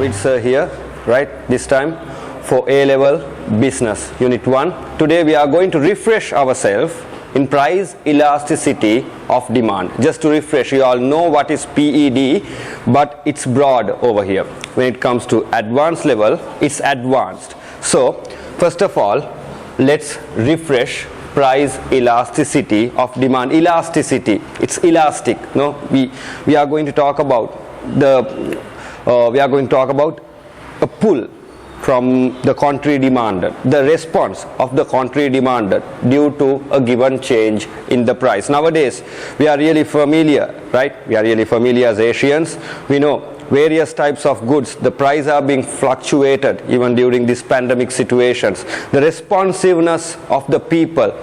Naveed sir here, right, this time for A-level business unit 1. Today we are going to refresh ourselves in price elasticity of demand. Just to refresh, you all know what is PED, but it's broad over here. When it comes to advanced level, it's advanced. So first of all, let's refresh price elasticity of demand. Elasticity, it's elastic. No, we are going to talk about a pull from the contrary demand, the response of the contrary demand due to a given change in the price. Nowadays we are really familiar, right? We are really familiar as Asians. We know various types of goods, the price are being fluctuated even during these pandemic situations. The responsiveness of the people,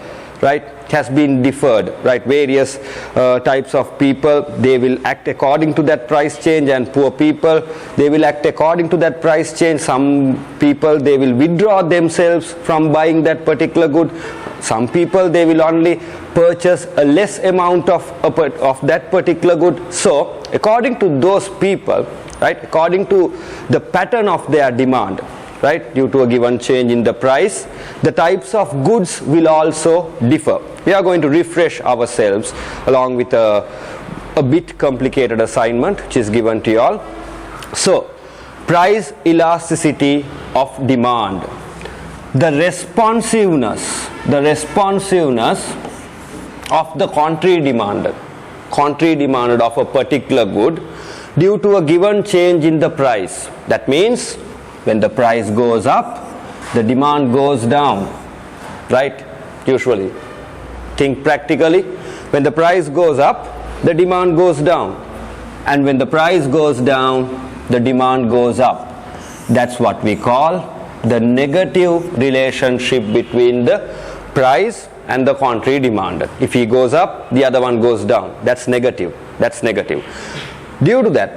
right, has been deferred, right? Various types of people, they will act according to that price change, and poor people, they will act according to that price change. Some people, they will withdraw themselves from buying that particular good. Some people, they will only purchase a less amount of that particular good. So according to those people, right, according to the pattern of their demand, right, due to a given change in the price, the types of goods will also differ. We are going to refresh ourselves along with a bit complicated assignment which is given to you all. So, price elasticity of demand. The responsiveness of the contrary demand of a particular good due to a given change in the price. That means when the price goes up, the demand goes down, right? Usually, think practically. When the price goes up, the demand goes down, and when the price goes down, the demand goes up. That's what we call the negative relationship between the price and the contrary demand. If he goes up, the other one goes down. That's negative. Due to that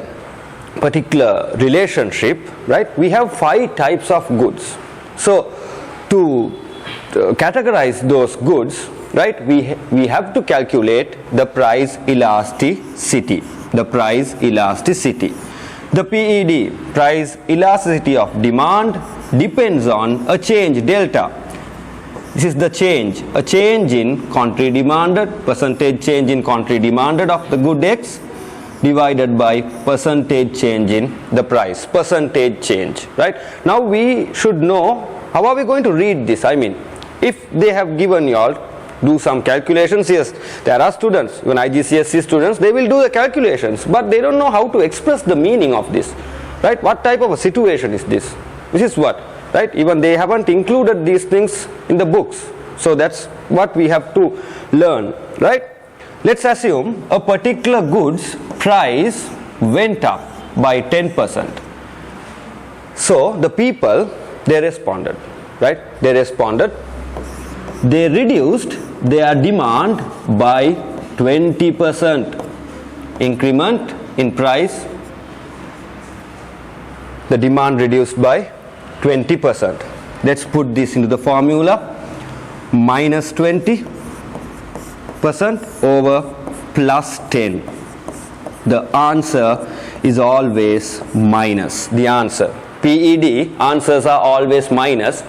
particular relationship, right, we have 5 types of goods. So to categorize those goods, right, we have to calculate the price elasticity. The PED, price elasticity of demand, depends on a change, delta. This is the change, a change in contrary demanded, percentage change in contrary demanded of the good X divided by percentage change in the price, percentage change, right? Now we should know how are we going to read this. I mean, if they have given you all, do some calculations. Yes, there are students, even IGCSE students, they will do the calculations, but they don't know how to express the meaning of this, right? What type of a situation is this? This is what, right? Even they haven't included these things in the books. So that's what we have to learn, right? Let's assume a particular goods price went up by 10%. So the people, they responded, right? They reduced their demand by 20%. Increment in price, the demand reduced by 20%. Let's put this into the formula. Minus 20% over plus 10. The answer is always minus. The answer, PED, answers are always minus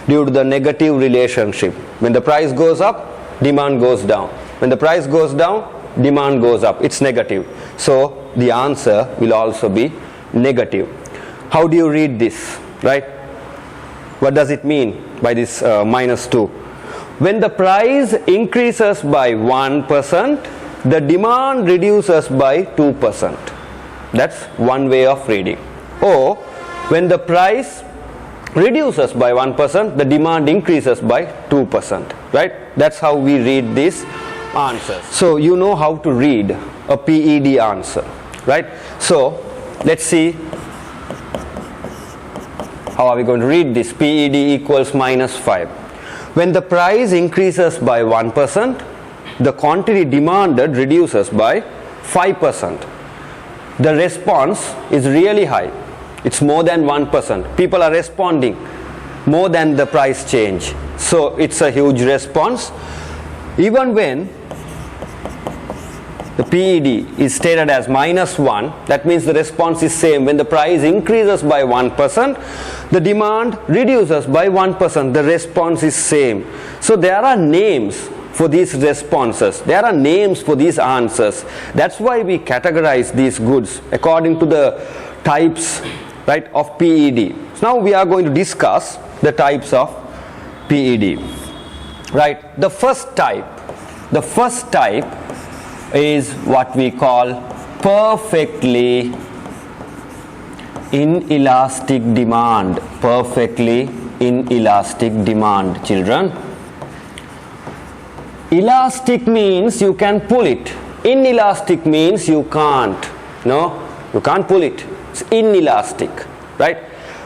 due to the negative relationship. When the price goes up, demand goes down. When the price goes down, demand goes up. It's negative. So the answer will also be negative. How do you read this, right? What does it mean by this minus 2? When the price increases by 1%, the demand reduces by 2%. That's one way of reading. Or when the price reduces by 1%, the demand increases by 2%, right? That's how we read these answers. So you know how to read a PED answer, right? So let's see how are we going to read this. PED equals minus 5. When the price increases by 1%, the quantity demanded reduces by 5%. The response is really high. It's more than 1%. People are responding more than the price change. So it's a huge response. Even when the PED is stated as -1, that means the response is same. When the price increases by 1%, the demand reduces by 1%, the response is same. So there are names for these responses, there are names for these answers. That's why we categorize these goods according to the types, right, of PED. So now we are going to discuss the types of PED. Right, the first type is what we call perfectly inelastic demand. Perfectly inelastic demand, children. Elastic means you can pull it. Inelastic means you can't. No, you can't pull it. It's inelastic, right?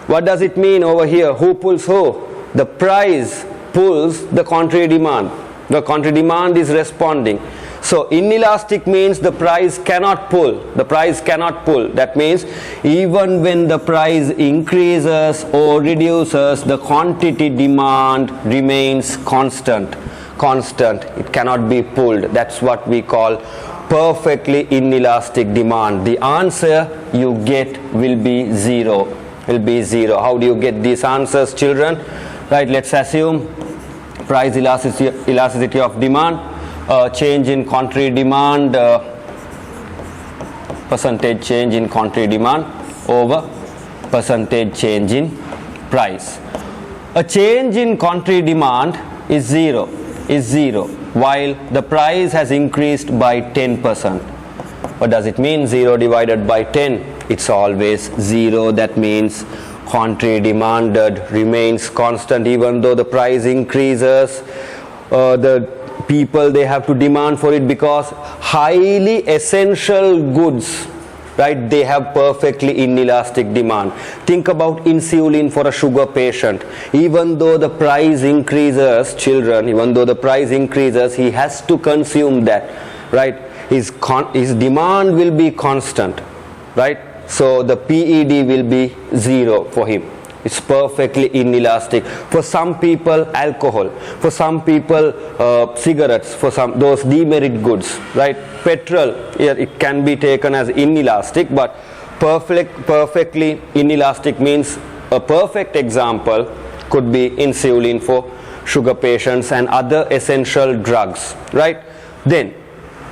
What does it mean over here? Who pulls who? The price pulls the contrary demand. The contrary demand is responding. So inelastic means the price cannot pull. The price cannot pull. That means even when the price increases or reduces, the quantity demand remains constant. It cannot be pulled. That's what we call perfectly inelastic demand. The answer you get will be zero. How do you get these answers, children? Right, let's assume price elasticity of demand, change in contrary demand, percentage change in contrary demand over percentage change in price. A change in contrary demand is zero, while the price has increased by 10%. What does it mean? 0 divided by 10? It's always 0. That means contrary demanded remains constant. Even though the price increases, the people, they have to demand for it, because highly essential goods, right, they have perfectly inelastic demand. Think about insulin for a sugar patient. Even though the price increases, children, even though the price increases, he has to consume that, right? His demand will be constant, right? So the PED will be 0 for him. It's perfectly inelastic. For some people, alcohol. For some people, cigarettes. For some, those demerit goods, right? Petrol, yeah, it can be taken as inelastic, but perfectly inelastic means a perfect example could be insulin for sugar patients and other essential drugs, right? Then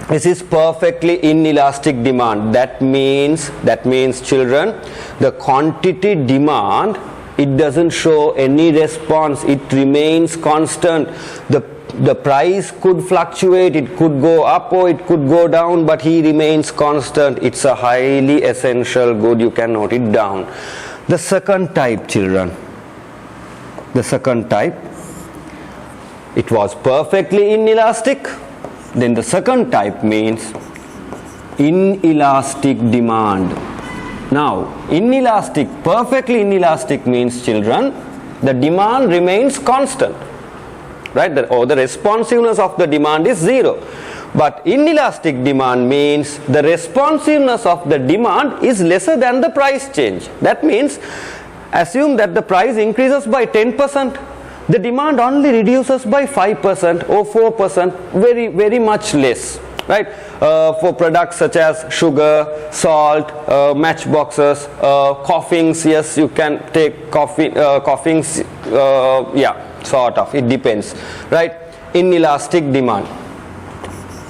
this is perfectly inelastic demand. That means children, the quantity demand, it doesn't show any response. It remains constant. The price could fluctuate. It could go up or it could go down, but he remains constant. It's a highly essential good. You can note it down. The second type, children. The second type, it was perfectly inelastic. Then the second type means inelastic demand. Now, inelastic, perfectly inelastic means, children, the demand remains constant, right? Or the responsiveness of the demand is 0. But inelastic demand means the responsiveness of the demand is lesser than the price change. That means, assume that the price increases by 10%. The demand only reduces by 5% or 4%, very, very much less, right? For products such as sugar, salt, matchboxes, coffins, yes, you can take coffins, yeah, sort of, it depends, right? Inelastic demand.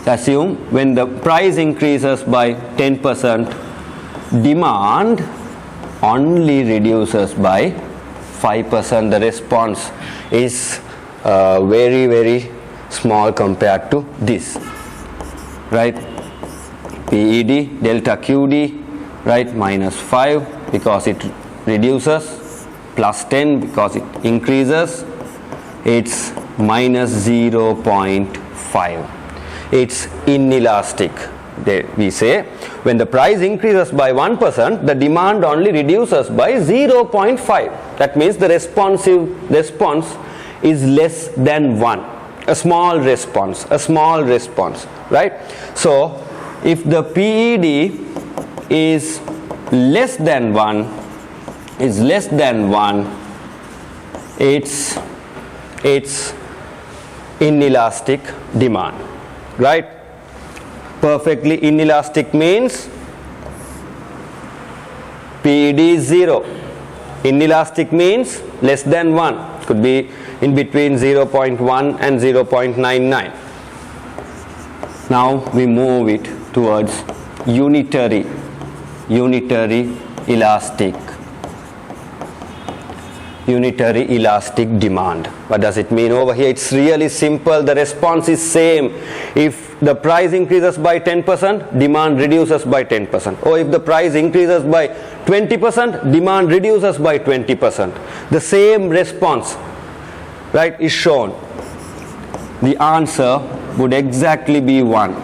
Assume when the price increases by 10%, demand only reduces by 5%. The response is very, very small compared to this, right? PED, delta QD, right, -5 because it reduces, +10 because it increases, it's -0.5. It's inelastic. We say when the price increases by 1%, the demand only reduces by 0.5. That means the response is less than 1. A small response, right? So if the PED is less than 1, it's inelastic demand, right? Perfectly inelastic means PED is 0. Inelastic means less than 1. Could be in between 0.1 and 0.99. Now we move it towards unitary elastic demand. What does it mean over here? It's really simple. The response is same. If the price increases by 10%, demand reduces by 10%. Or if the price increases by 20%, demand reduces by 20%. The same response, right, is shown. The answer would exactly be 1.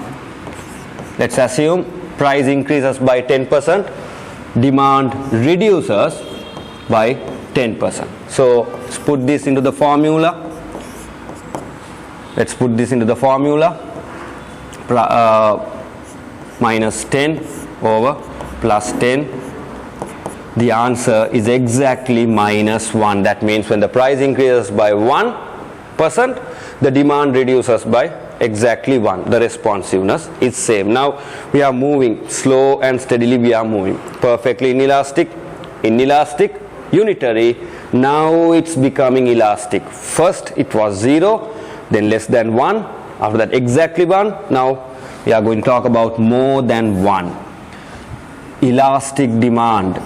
Let's assume price increases by 10%, demand reduces by 10%. So let's put this into the formula. Minus 10 over plus 10. The answer is exactly minus 1. That means when the price increases by 1%, the demand reduces by exactly 1. The responsiveness is same. Now we are moving slow and steadily. We are moving perfectly inelastic, unitary. Now it's becoming elastic. First it was 0, then less than 1, after that exactly 1. Now we are going to talk about more than 1. Elastic demand.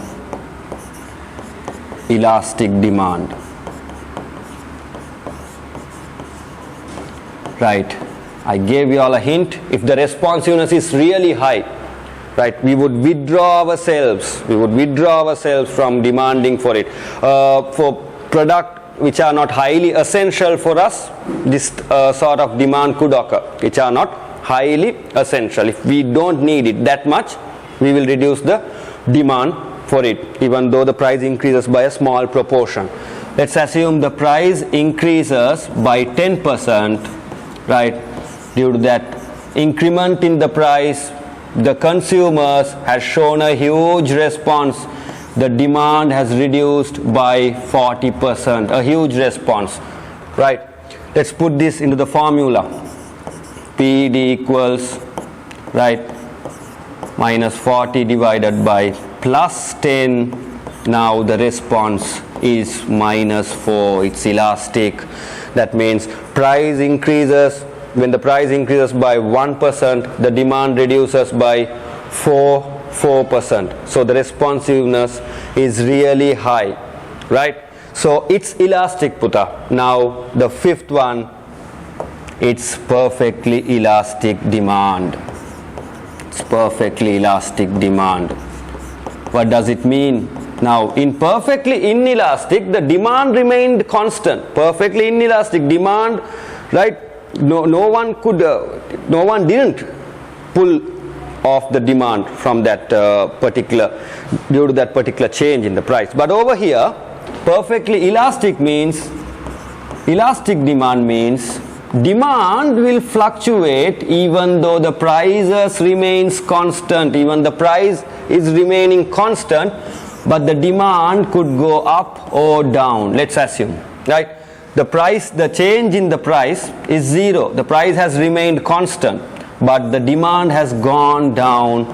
Right, I gave you all a hint. If the responsiveness is really high, right, we would withdraw ourselves from demanding for it. For product which are not highly essential for us, this sort of demand could occur, which are not highly essential. If we don't need it that much, we will reduce the demand for it, even though the price increases by a small proportion. Let's assume the price increases by 10%, right? Due to that increment in the price, the consumers has shown a huge response. The demand has reduced by 40%, a huge response, right? Let's put this into the formula. PED equals, right, minus 40 divided by plus 10. Now the response is minus 4. It's elastic. That means price increases. When the price increases by 1%, the demand reduces by 4%. So the responsiveness is really high, right? So it's elastic, Putta. Now the fifth one, it's perfectly elastic demand. What does it mean? Now in perfectly inelastic, the demand remained constant. Perfectly inelastic demand, right? No one didn't pull off the demand from that due to that particular change in the price. But over here, perfectly elastic demand means demand will fluctuate even though the prices remains constant. Even the price is remaining constant, but the demand could go up or down. Let's assume, right? The change in the price is 0. The price has remained constant, but the demand has gone down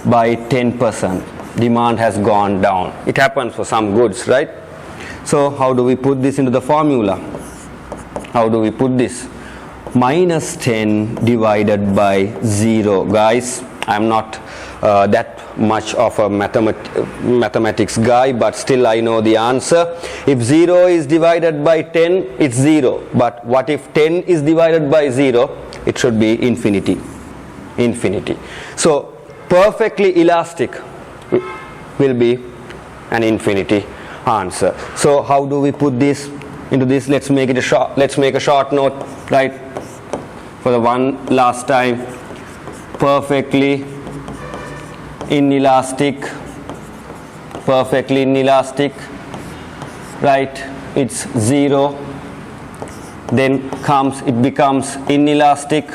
by 10%. Demand has gone down. It happens for some goods, right? So how do we put this into the formula? How do we put this? Minus 10 divided by 0. Guys, I'm not that much of a mathematics guy, but still I know the answer. If 0 is divided by 10, it's 0. But what if 10 is divided by 0? It should be infinity. So perfectly elastic will be an infinity answer. So how do we put this into this? Let's make a short note, right? For the one last time, perfectly inelastic, right? It's 0. Then it becomes inelastic.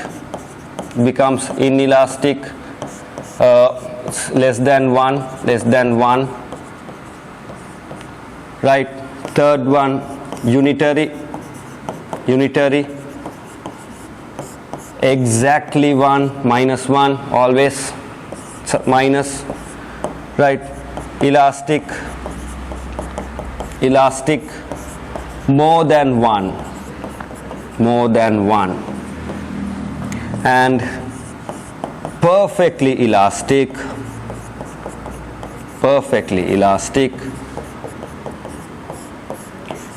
Less than 1. Right? Third one, unitary. exactly 1, minus 1, always minus, right? Elastic, more than 1, and perfectly elastic,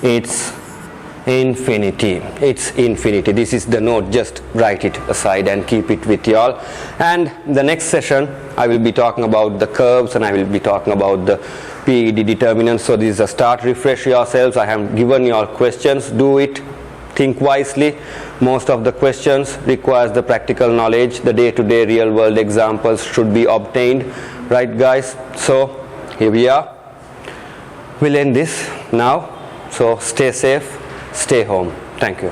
it's infinity. This is the note, just write it aside and keep it with you all. And the next session I will be talking about the curves, and I will be talking about the PED determinants. So this is a start. Refresh yourselves. I have given you all questions. Do it, think wisely. Most of the questions requires the practical knowledge. The day-to-day real world examples should be obtained, right guys? So here we are. We'll end this now. So stay safe, stay home. Thank you.